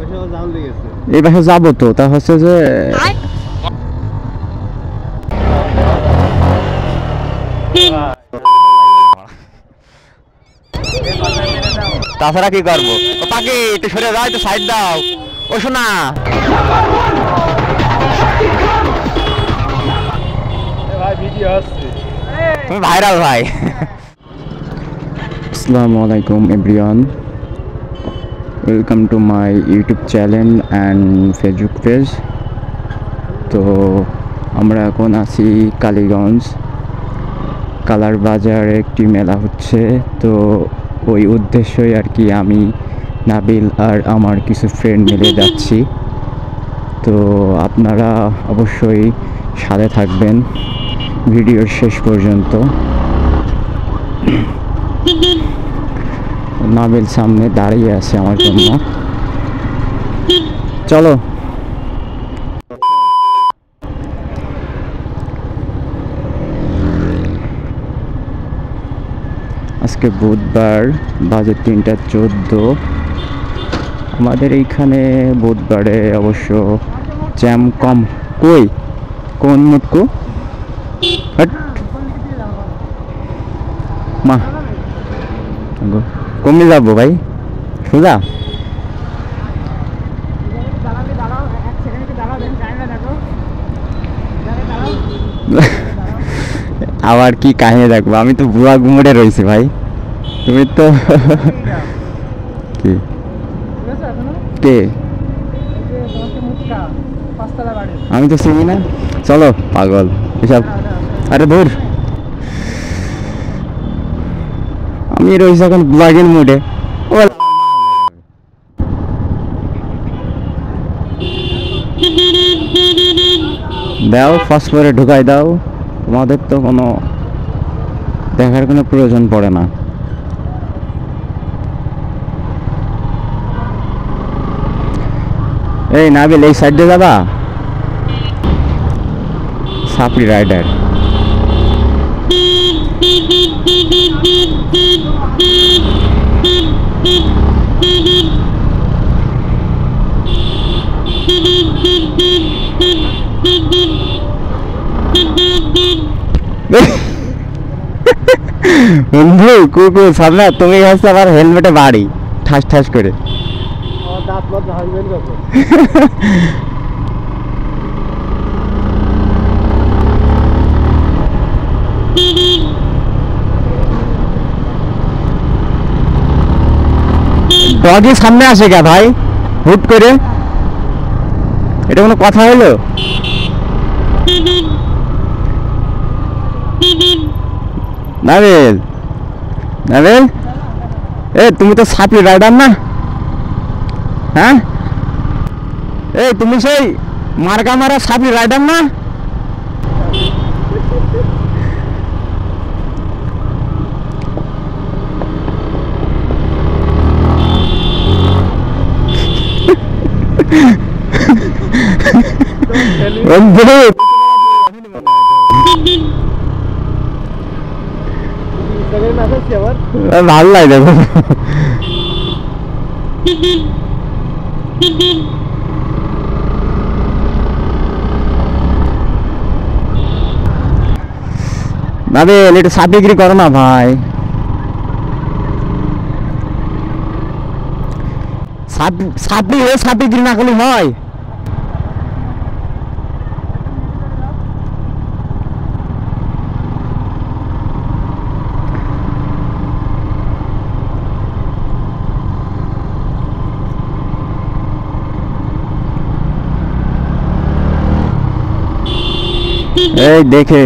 এই পাশে যাবো তো, তা হচ্ছে যে তাছাড়া কি করবো? পাখি একটু সরে যাও, একটু সাইড দাও। ও শোনা ভাইরাল ভাই। আসসালামু আলাইকুম everyone, welcome to my YouTube channel and Facebook page. তো আমরা এখন আছি কালীগঞ্জ, কালার বাজারে একটি মেলা হচ্ছে। তো ওই উদ্দেশ্যই আর কি আমি, নাবিল আর আমার কিছু ফ্রেন্ড মিলে যাচ্ছি। তো আপনারা অবশ্যই সাথে থাকবেন ভিডিওর শেষ পর্যন্ত। নাবিল সামনে দাঁড়িয়ে আছে আমার জন্য। চলো। আজকে বুধবার, বাজে 3:14। আমাদের এইখানে বুধবারে অবশ্য জ্যাম কম। কই কোন মুটকু মা কমে যাবো ভাই, সোজা। আবার কি কাহিনী দেখবো? আমি তো বুয়া গুমড়ে রয়েছি ভাই, তুমি তো কি কে? আমি তো চিনি না। চলো পাগল এসব। আরে ধুর, আমি রয়েছি এখন ব্লগিং মুডে। দাও ফসফরে ঢুকাই দাও, তোমাদের তো কোনো দেখার কোনো প্রয়োজন পড়ে না। এই নাবিল, এই সাইডে যাবা? সাপড়ি রাইডার। বন্ধু কুকুর সামনে, তুমি হচ্ছে আবার হেলমেটে বাড়ি ঠাস ঠাস করে। ডগি সামনে আসে কে ভাই হুট করে? এটা কোনো কথা হলো? নাবিল, নাবিল, এ তুমি তো সাপি রাইডার না? হ্যাঁ, এই তুমি সেই মার্কা মারা সাপি রাইডার না? ভালো লাগে নাবিল, একটু সাপ বিক্রি করো না ভাই। সাপ বিক্রি না করলে হয়? এই দেখে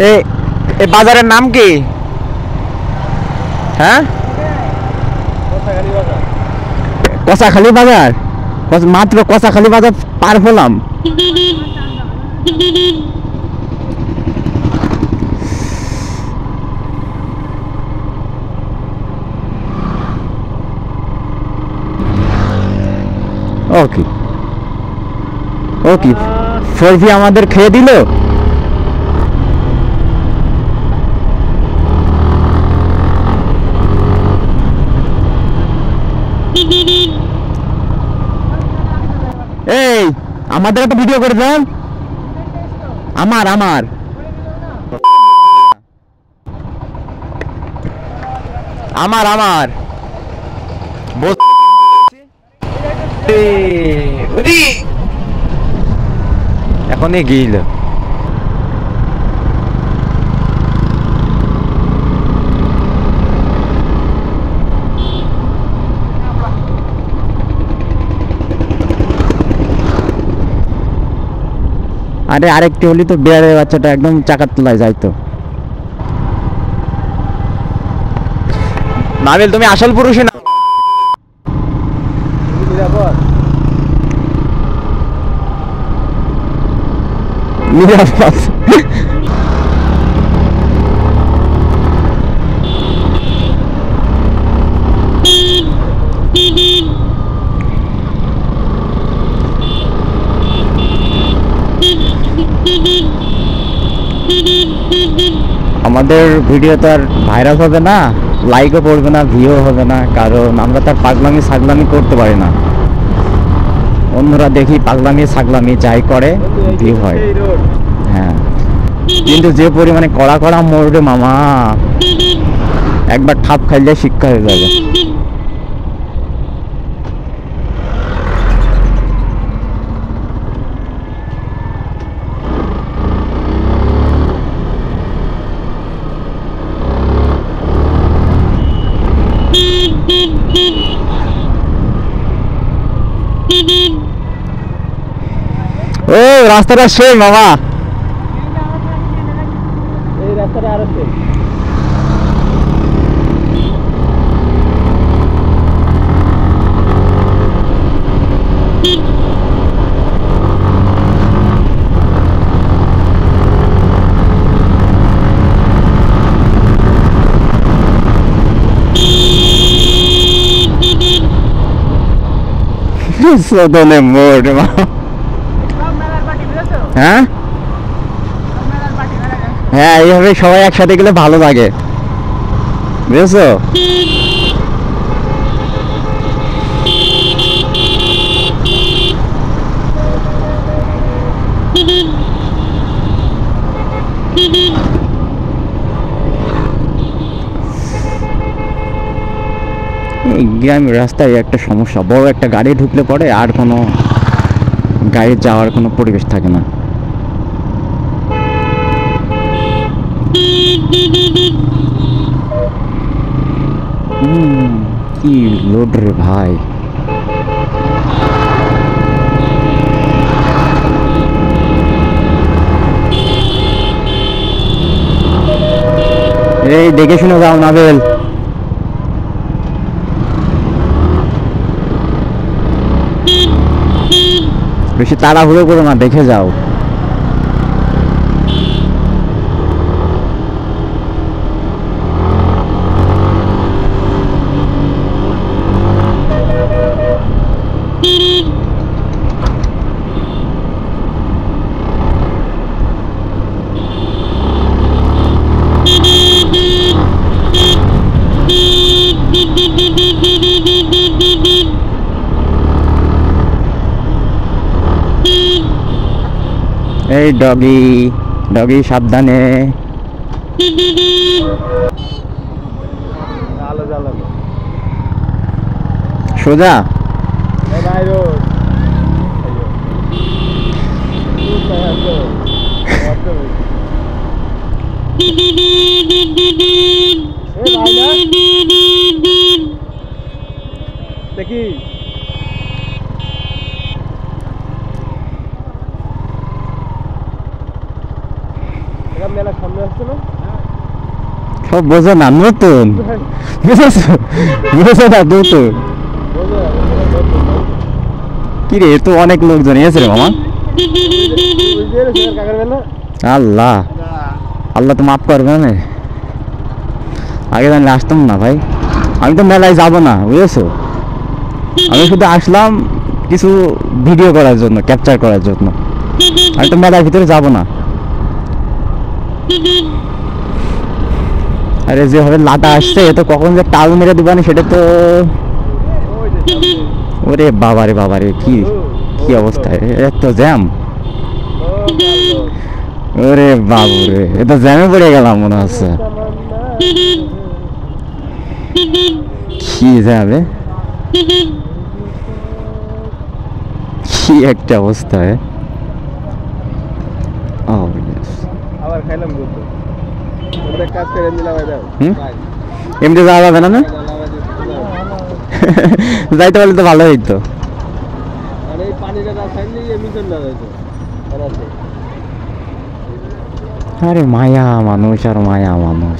এই বাজারের নাম কি? হ্যাঁ, কষাখালী বাজার। মাত্র কষাখালী বাজার পার হলাম। ওকে ওকে, ফরজি আমাদের খেয়ে দিল। আমাদের একটা ভিডিও করে দেন। আমার আমার আমার আমার এখন গিল আরে আরেকটি হলি তো বিড়ালের বাচ্চাটা একদম চাকার তলায় যাইতো। নাবিল তুমি আসল পুরুষই না। নিরাপদ আমাদের ভিডিও তো আর ভাইরাল হবে না, লাইকও পড়বে না, ভিউ হবে না, কারণ আমরা তার পাগলামি ছাগলামি করতে পারি না। অন্যরা দেখি পাগলামি ছাগলামি যাই করে ভিউ হয়। হ্যাঁ, কিন্তু যে পরিমাণে কড়া কড়া মরবে মামা, একবার ঠাপ খাইলে শিক্ষা হয়ে যাবে। ও রাস্তাটা সেই মামা, এই রাস্তাটা আরো সেই। সদনে মোড় মামা। হ্যাঁ হ্যাঁ, এইভাবে সবাই একসাথে গেলে ভালো লাগে, বুঝেছো? গ্রামের রাস্তায় একটা সমস্যা, বড় একটা গাড়ি ঢুকলে পরে আর কোনো গাড়ি যাওয়ার কোনো পরিবেশ থাকে না। কি লোড রে ভাই, এই দেখে শুনে যাও নাবেল। বেশি তাড়াহুড়ো করো না, দেখে যাও। এই ডগি ডগি সাবধানে। সোজা দেখি সব বোঝো না, নতুন বুঝেছো, বুঝেছো না নতুন। কি রে, তো অনেক লোকজন এসে রে মামা। আল্লাহ আল্লাহ তো মাফ করবে না, আগে জানলে আসতাম না ভাই। আমি তো মেলায় যাব না, বুঝেছো? আমি শুধু আসলাম কিছু ভিডিও করার জন্য, ক্যাপচার করার জন্য। আমি তো মেলার ভিতরে যাব না। আরে যেভাবে লাদা আসছে, এ তো কখন যে টাল মেরে দিবানি সেটা তো। ওরে বাবারে বাবারে, কি কি অবস্থা, এত জ্যাম! ওরে বাবু রে, এত জ্যামে পড়ে গেলাম মনে হচ্ছে। কি যাবে, কি একটা অবস্থা! আবার খাইলাম দুটো ওটা কাজ করে নিলাম দাও এমনি যাওয়া যাবে না? যাইতে পারলে তো ভালো হইতো। আর এই পানিটা না খাইলে এমনি চলে যাইতো। আরে মায়া মানুষ আর মায়া মানুষ।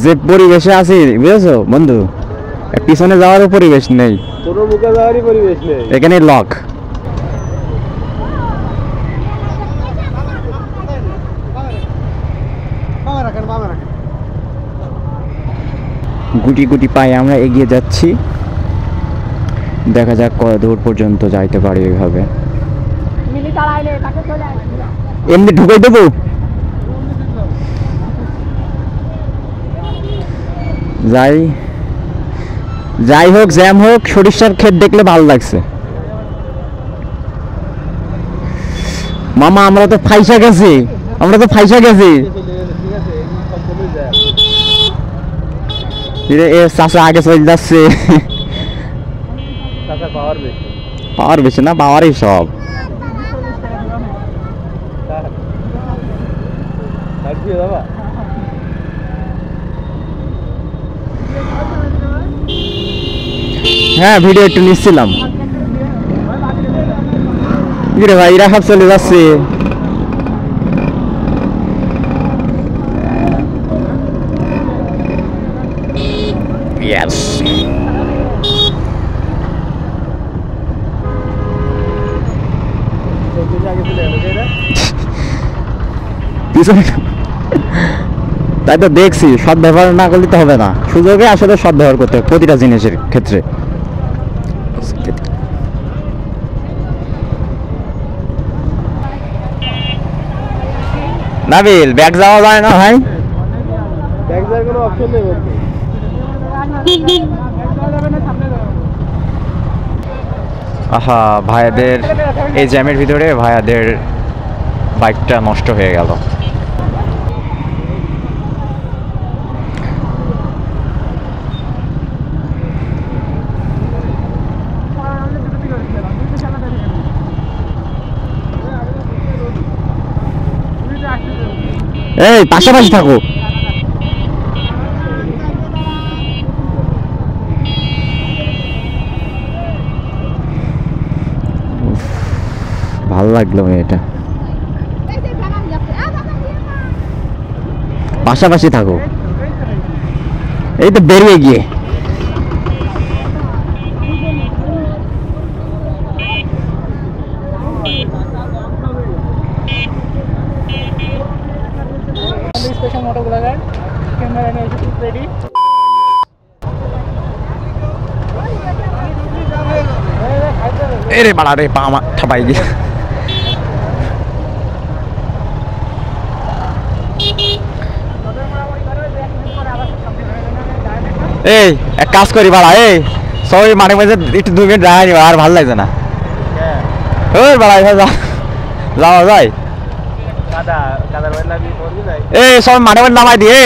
যে পরিবেশে আছি বুঝেছো বন্ধু, পিছনে যাওয়ারও পরিবেশ নেই, কোনো মুখে যাওয়ারই পরিবেশ নেই, এখানে লক। গুটি গুটি পায়ে আমরা এগিয়ে যাচ্ছি, দেখা যাক কত দূর পর্যন্ত যাইতে পারি। এইভাবে এমনি ঢুকাই দেবো। যাই হোক, জ্যাম হোক, সরিষার ক্ষেত দেখলে ভালো লাগছে। মামা আমরা তো ফাইসা গেছি, চাষা আগে চলে যাচ্ছে। পাওয়ার বেশি না, পাওয়ারই সব। হ্যাঁ, ভিডিও একটু নিচ্ছিলাম। রে ভাই, এরা সব চলে যাচ্ছে। তাই তো দেখছি, সৎ ব্যবহার না করলে তো হবে না। সুযোগে আসলে সৎ ব্যবহার করতে হবে প্রতিটা জিনিসের ক্ষেত্রে। নাবিল, ব্যাগ যাওয়া যায় না ভাই? ব্যাগ যাওয়ার কোনো অপশন নেই বলতে। আহা, ভাইয়াদের এই জ্যামের ভিতরে ভাইয়াদের বাইকটা নষ্ট হয়ে গেল। এই পাশাপাশি থাকো। ভালো লাগলো এটা, পাশাপাশি থাকো। এই তো বেরিয়ে গিয়ে এরে বাড়া রে, পা আমার ঠাপাই গিয়ে। এই এক কাজ করি বাড়া, এই সবাই মাঝে মাঝে একটু 2 মিনিট দাঁড়াই নিবা, আর ভালো লাগছে না। ওই বাড়া যাওয়া যায়। এই সব মাঠে মাঠে নামাই দিয়ে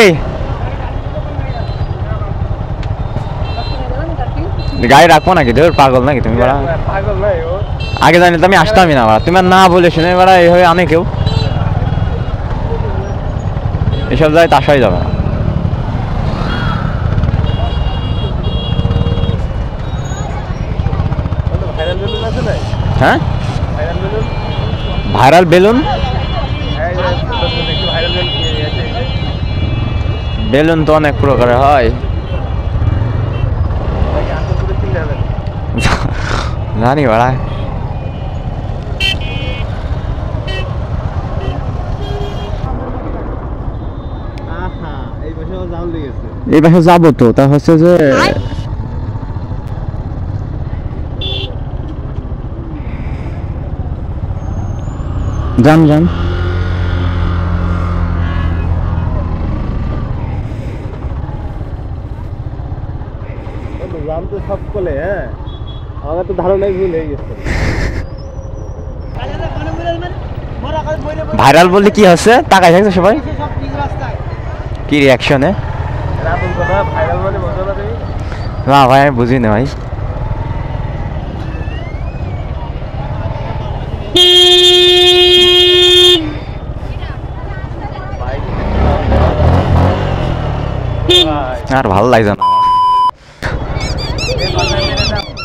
গাড়ি রাখবো নাকি? ধর পাগল নাকি তুমি বাড়া? আগে জানি তো আমি আসতামই না বাড়া, তুমি না বলে শুনে বাড়া এইভাবে আনে কেউ। এসব জায়গায় আসাই যাবে না। হ্যাঁ, ভাইরাল বেলুন? বেলুন তো অনেক প্রকারের হয়, জানি বাড়া। এই পাশে যাবো তো, তা হচ্ছে যে যান তো সব বলে, হ্যাঁ আমার তো ধারণাই ভুল হয়ে গেছে। ভাইরাল বললে কি হচ্ছে, তাকাই থাকছে সবাই কি রিয়াকশনে। রাতুল কথা ভাইরাল মানে বোঝো না তুমি? না ভাই আমি বুঝি না ভাই। আর ভালো লাগছে না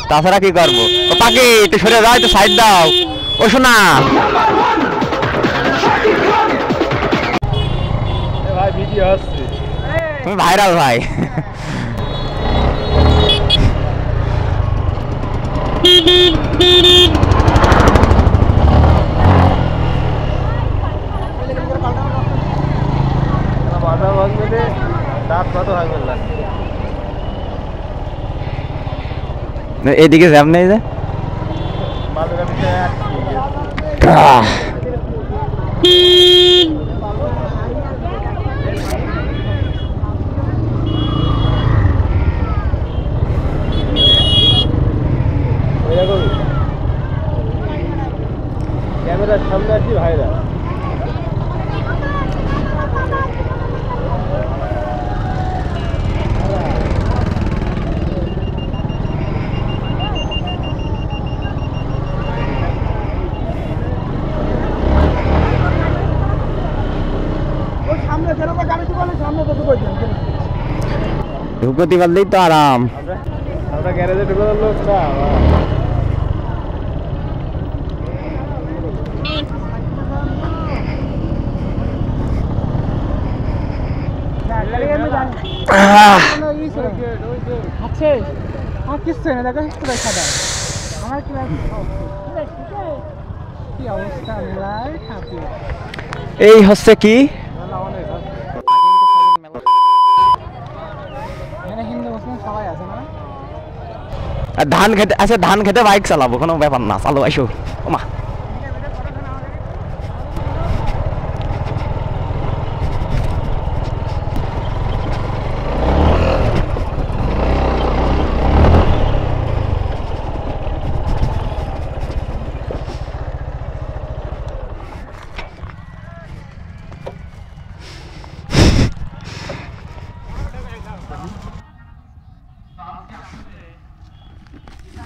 তাছাড়া কি করবো। ও পাখি একটু সরে যাও, একটু সাইড দাও। ও শোনা ভাই ভিডিও আসছে, তুমি ভাইরাল ভাই। মাথা ভাঙবে রে, দাঁত কত ভাঙবে না। এদিকে জ্যাম নেই যে বালুকা বিষয়ে এরকমই ক্যামেরার সামনে আছি ভাইরা। ঢুকতে পারলেই তো আরাম। আমরা গ্যারেজে ঢুকে লোক না এই হচ্ছে কি ধান খেতে আছে, ধান খেতে বাইক চালাবো কোনো ব্যাপার না, চালো আইসো। ওমা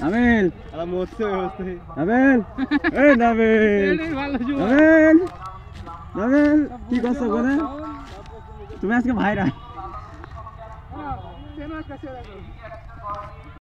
নামেল নামেল এই নামেল নামেল নামেল কি করছো ওখানে তুমি আজকে ভাইরা